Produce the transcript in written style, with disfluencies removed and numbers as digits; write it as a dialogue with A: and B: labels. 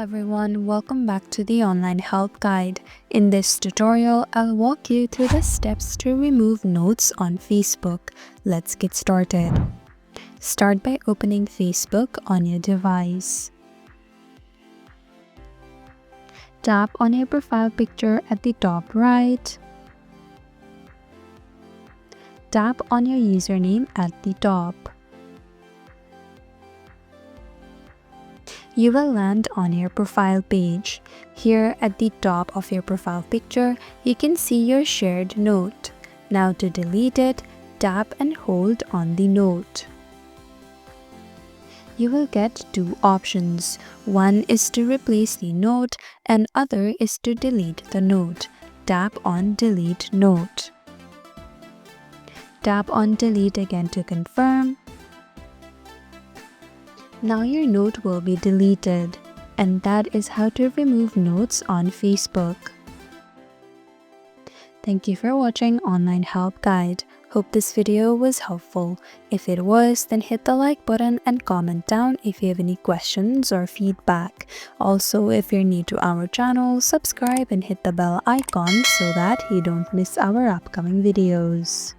A: everyone, welcome back to the online help guide. In this tutorial, I'll walk you through the steps to remove notes on Facebook. Let's get started. Start by opening Facebook on your device. Tap on your profile picture at the top right. Tap on your username at the top. You will land on your profile page. Here at the top of your profile picture, you can see your shared note. Now to delete it, tap and hold on the note. You will get two options. One is to replace the note and other is to delete the note. Tap on Delete Note. Tap on Delete again to confirm. Now your note will be deleted. And that is how to remove notes on Facebook. Thank you for watching Online Help Guide. Hope this video was helpful. If it was, then hit the like button and comment down if you have any questions or feedback. Also, if you're new to our channel, subscribe and hit the bell icon so that you don't miss our upcoming videos.